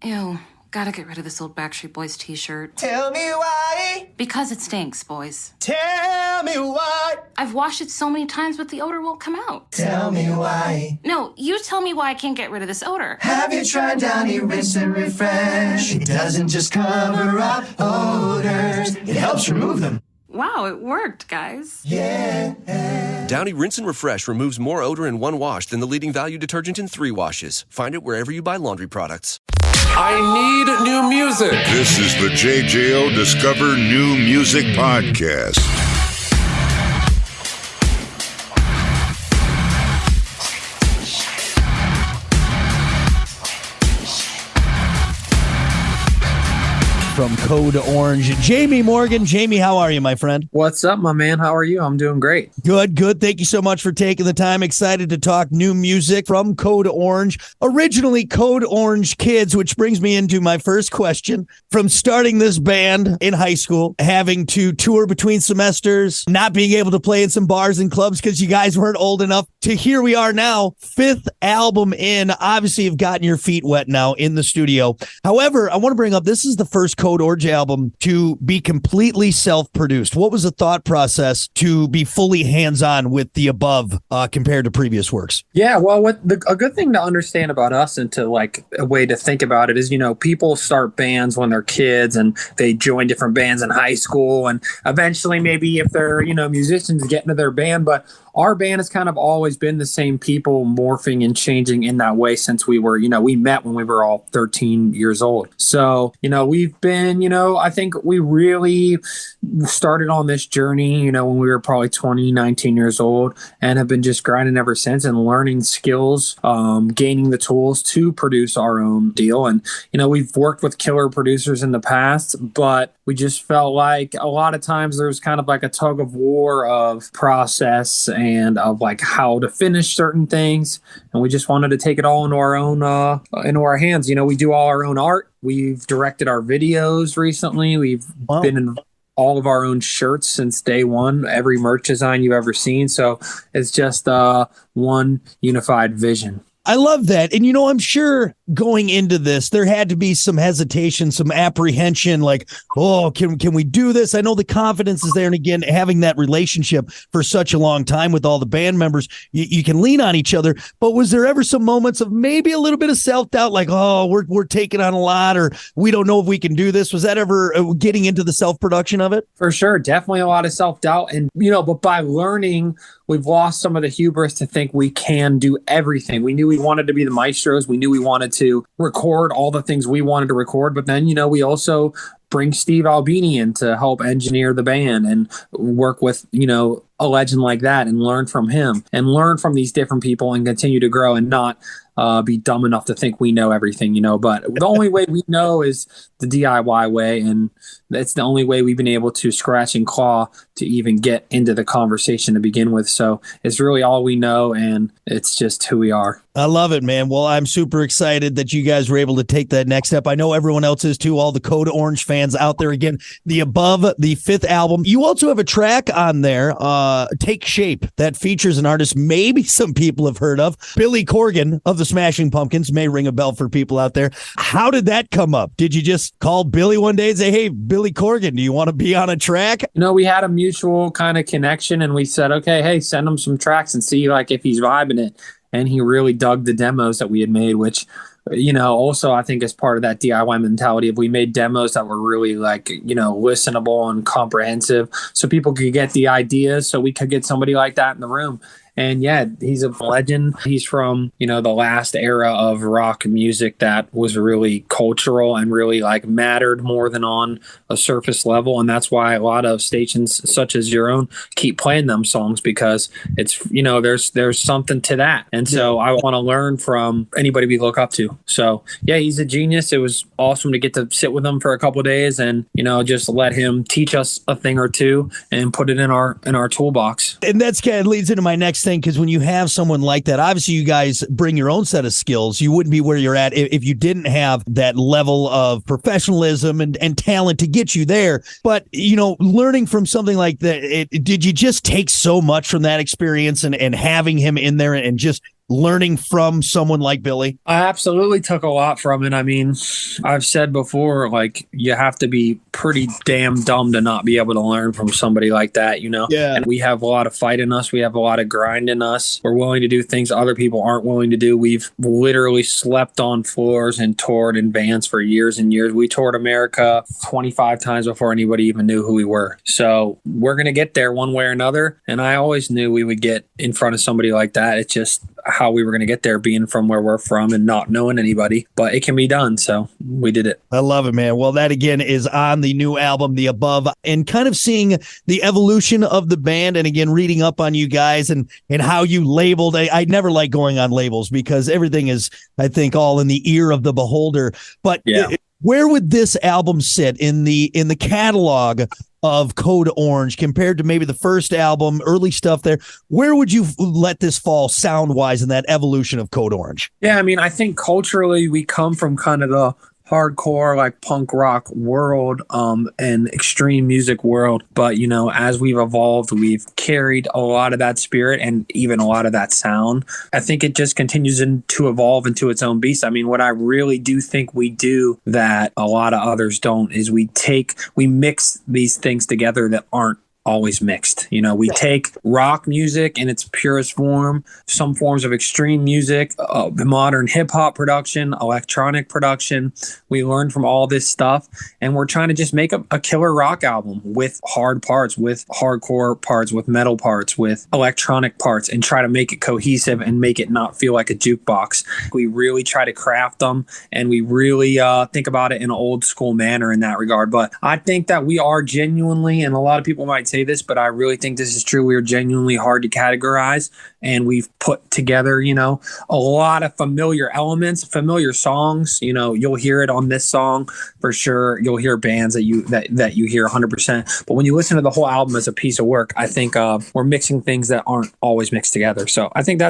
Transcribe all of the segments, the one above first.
Ew, gotta get rid of this old Backstreet Boys t-shirt. Tell me why. Because it stinks, boys. Tell me why. I've washed it so many times, but the odor won't come out. Tell me why. No, you tell me why I can't get rid of this odor. Have you tried Downy Rinse and Refresh? It doesn't just cover up odors, it helps remove them. Wow, it worked, guys. Yeah. Downy Rinse and Refresh removes more odor in one wash than the leading value detergent in 3 washes. Find it wherever you buy laundry products. I need new music. This is the JJO Discover New Music Podcast. From Code Orange, Jami Morgan. Jami, how are you, my friend? What's up, my man? How are you? I'm doing great. Good. Thank you so much for taking the time. Excited to talk new music from Code Orange. Originally Code Orange Kids, which brings me into my first question. From starting this band in high school, having to tour between semesters, not being able to play in some bars and clubs because you guys weren't old enough, to here we are now, 5th album in. Obviously, you've gotten your feet wet now in the studio. However, I want to bring up, this is the first Code Orange album to be completely self-produced. What was the thought process to be fully hands-on with the above compared to previous works? Yeah, well, a good thing to understand about us and to like a way to think about it is, people start bands when they're kids and they join different bands in high school, and eventually maybe if they're, musicians get into their band, but our band has kind of always been the same people morphing and changing in that way since we were, we met when we were all 13 years old. So, we've been, I think we really started on this journey, when we were probably 20, 19 years old, and have been just grinding ever since and learning skills, gaining the tools to produce our own deal. And, we've worked with killer producers in the past, but we just felt like a lot of times there's kind of like a tug of war of process and of like how to finish certain things. And we just wanted to take it all into our own, into our hands. We do all our own art. We've directed our videos recently. We've been in all of our own shirts since day one, every merch design you've ever seen. So it's just one unified vision. I love that. And, I'm sure going into this, there had to be some hesitation, some apprehension, like, oh, can we do this? I know the confidence is there. And again, having that relationship for such a long time with all the band members, you can lean on each other. But was there ever some moments of maybe a little bit of self-doubt, like, oh, we're taking on a lot, or we don't know if we can do this? Was that ever getting into the self-production of it? For sure. Definitely a lot of self-doubt. And, but by learning, we've lost some of the hubris to think we can do everything. We knew we wanted to be the maestros. We knew we wanted to record all the things we wanted to record. But then, we also bring Steve Albini in to help engineer the band and work with, a legend like that and learn from him and learn from these different people and continue to grow and not be dumb enough to think we know everything, but the only way we know is the DIY way. And that's the only way we've been able to scratch and claw to even get into the conversation to begin with. So it's really all we know. And it's just who we are. I love it, man. Well, I'm super excited that you guys were able to take that next step. I know everyone else is too, all the Code Orange fans out there. Again, the Above, the 5th album. You also have a track on there, Take Shape, that features an artist maybe some people have heard of. Billy Corgan of the Smashing Pumpkins may ring a bell for people out there. How did that come up? Did you just call Billy one day and say, hey, Billy Corgan, do you want to be on a track? We had a mutual kind of connection and we said, okay, hey, send him some tracks and see like if he's vibing it. And he really dug the demos that we had made, which, also I think is part of that DIY mentality. If we made demos that were really like, listenable and comprehensive so people could get the ideas, so we could get somebody like that in the room. And yeah, he's a legend. He's from, the last era of rock music that was really cultural and really like mattered more than on a surface level. And that's why a lot of stations such as your own keep playing them songs, because it's, there's something to that. And so I want to learn from anybody we look up to. So yeah, he's a genius. It was awesome to get to sit with him for a couple of days and, just let him teach us a thing or two and put it in our toolbox. And that's kind of leads into my next thing, because when you have someone like that, obviously you guys bring your own set of skills. You wouldn't be where you're at if you didn't have that level of professionalism and talent to get you there. But, learning from something like that, did you just take so much from that experience and having him in there and just learning from someone like Billy? I absolutely took a lot from it. I mean, I've said before, like, you have to be pretty damn dumb to not be able to learn from somebody like that, you know? Yeah. And we have a lot of fight in us. We have a lot of grind in us. We're willing to do things other people aren't willing to do. We've literally slept on floors and toured in bands for years and years. We toured America 25 times before anybody even knew who we were. So we're going to get there one way or another. And I always knew we would get in front of somebody like that. It's just how we were going to get there, being from where we're from and not knowing anybody, but it can be done. So we did it. I love it, man. Well, that again is on the new album, The Above, and kind of seeing the evolution of the band. And again, reading up on you guys and how you labeled. I never like going on labels because everything is, I think, all in the ear of the beholder. But yeah. Where would this album sit in the catalog of Code Orange compared to maybe the first album, early stuff there? Where would you let this fall sound-wise in that evolution of Code Orange? Yeah, I mean, I think culturally we come from kind of the hardcore, like, punk rock world and extreme music world. But, you know, as we've evolved, we've carried a lot of that spirit and even a lot of that sound. I think it just continues to evolve into its own beast. I mean, what I really do think we do that a lot of others don't is we mix these things together that aren't always mixed. You know, we take rock music in its purest form, some forms of extreme music, modern hip hop production, electronic production. We learn from all this stuff, and we're trying to just make a killer rock album with hard parts, with hardcore parts, with metal parts, with electronic parts, and try to make it cohesive and make it not feel like a jukebox. We really try to craft them, and we really think about it in an old school manner in that regard. But I think that we are genuinely, and a lot of people might say this, but I really think this is true, we are genuinely hard to categorize, and we've put together, you know, a lot of familiar elements, familiar songs. You know, you'll hear it on this song for sure. You'll hear bands that you hear 100%. But when you listen to the whole album as a piece of work, I think we're mixing things that aren't always mixed together. So I think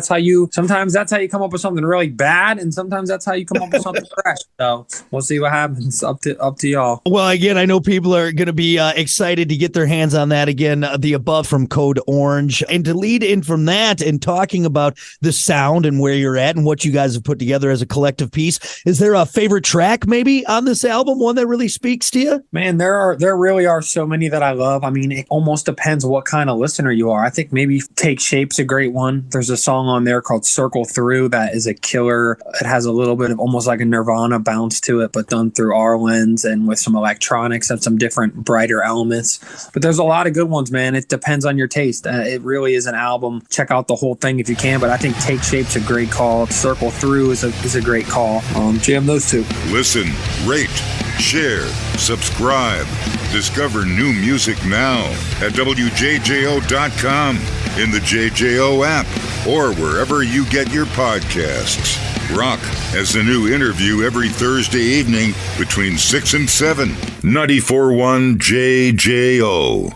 sometimes that's how you come up with something really bad, and sometimes that's how you come up with something fresh. So we'll see what happens. Up to y'all. Well, again, I know people are going to be excited to get their hands on that again. The Above from Code Orange, and to lead in from that and talking about the sound and where you're at and what you guys have put together as a collective piece. Is there a favorite track maybe on this album, one that really speaks to you? Man, there really are so many that I love. I mean, it almost depends what kind of listener you are. I think maybe Take Shape's a great one. There's a song on there called Circle Through that is a killer. It has a little bit of almost like a Nirvana bounce to it, but done through our lens and with some electronics and some different brighter elements. But there's a lot of good ones, man. It depends on your taste. It really is an album. Check out the whole thing if you can, but I think Take Shape's a great call. Circle Through is a great call. Jam those two. Listen, rate, share, subscribe. Discover new music now at WJJO.com, in the JJO app, or wherever you get your podcasts. Rock has a new interview every Thursday evening between 6 and 7. 94.1 JJO.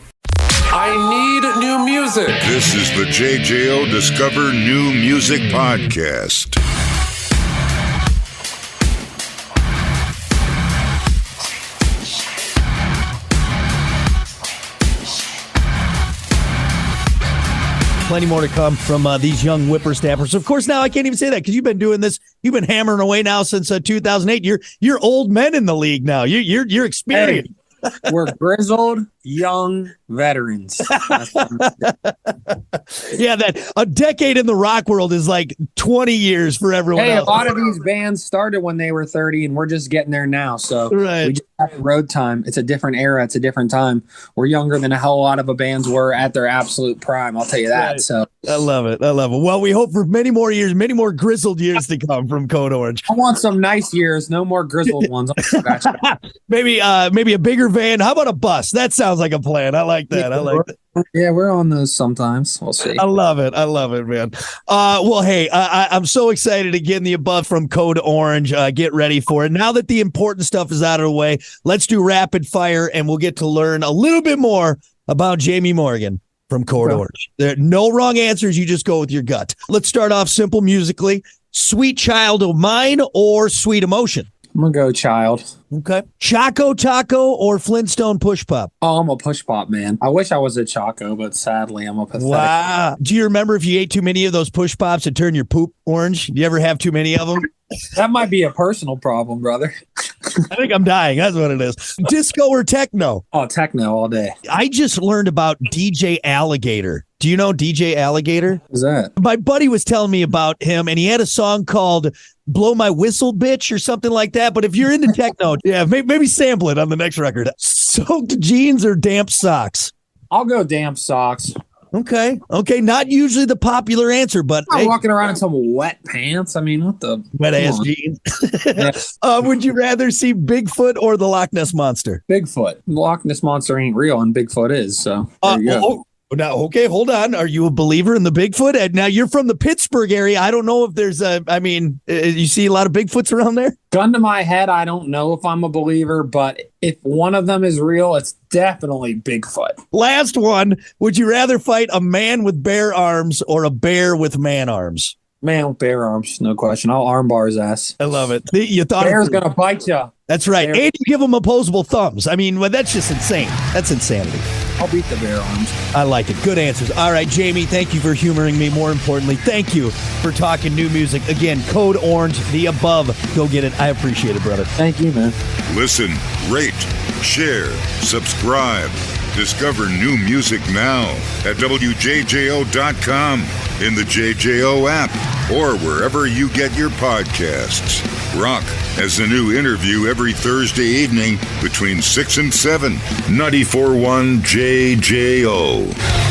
I need new music. This is the JJO Discover New Music Podcast. Plenty more to come from these young whippersnappers. Of course, now I can't even say that because you've been doing this. You've been hammering away now since 2008. You're old men in the league now. You're experienced. Hey, we're grizzled young veterans. Yeah, that a decade in the rock world is like 20 years for everyone else. A lot of these bands started when they were 30, and we're just getting there now. So we just have road time. It's a different era. It's a different time. We're younger than a hell of a lot of bands were at their absolute prime. I'll tell you that. Right. So I love it. Well, we hope for many more years, many more grizzled years to come from Code Orange. I want some nice years, no more grizzled ones. Maybe a bigger van. How about a bus? That sounds like a plan. I like that. Yeah, we're on those sometimes. We'll see. I love it, man. Well, hey, I'm so excited to get in the Above from Code Orange. Get ready for it. Now that the important stuff is out of the way, let's do rapid fire, and we'll get to learn a little bit more about Jami Morgan from Code Orange. There are no wrong answers. You just go with your gut. Let's start off simple musically. Sweet Child of Mine or Sweet Emotion? I'm going to go child. Okay. Choco Taco or Flintstone Push Pop? Oh, I'm a push pop man. I wish I was a Choco, but sadly I'm a pathetic. Wow. Do you remember if you ate too many of those push pops and turned your poop orange? You ever have too many of them? That might be a personal problem, brother. I think I'm dying. That's what it is. Disco or techno? Oh, techno all day. I just learned about DJ Alligator. Do you know DJ Alligator? What's that? My buddy was telling me about him, and he had a song called Blow My Whistle, Bitch, or something like that. But if you're into techno, yeah, maybe sample it on the next record. Soaked jeans or damp socks? I'll go damp socks. Okay. Not usually the popular answer, but I'm walking around in some wet pants. I mean, what the wet ass jeans. Would you rather see Bigfoot or the Loch Ness Monster? Bigfoot. Loch Ness Monster ain't real, and Bigfoot is. So there you go. Now, okay, hold on. Are you a believer in the Bigfoot? And now you're from the Pittsburgh area. I don't know if there's you see a lot of Bigfoots around there? Gun to my head, I don't know if I'm a believer, but if one of them is real, it's definitely Bigfoot. Last one. Would you rather fight a man with bear arms or a bear with man arms? Man with bear arms, no question. I'll armbar his ass. I love it. You thought bear's going to bite you. That's right. And you give them opposable thumbs. I mean, well, that's just insane. That's insanity. I'll beat the bear arms. I like it. Good answers. All right, Jami, thank you for humoring me. More importantly, thank you for talking new music. Again, Code Orange, the above. Go get it. I appreciate it, brother. Thank you, man. Listen, rate, share, subscribe. Discover new music now at WJJO.com, in the JJO app, or wherever you get your podcasts. Rock has a new interview every Thursday evening between 6 and 7. 94.1 JJO.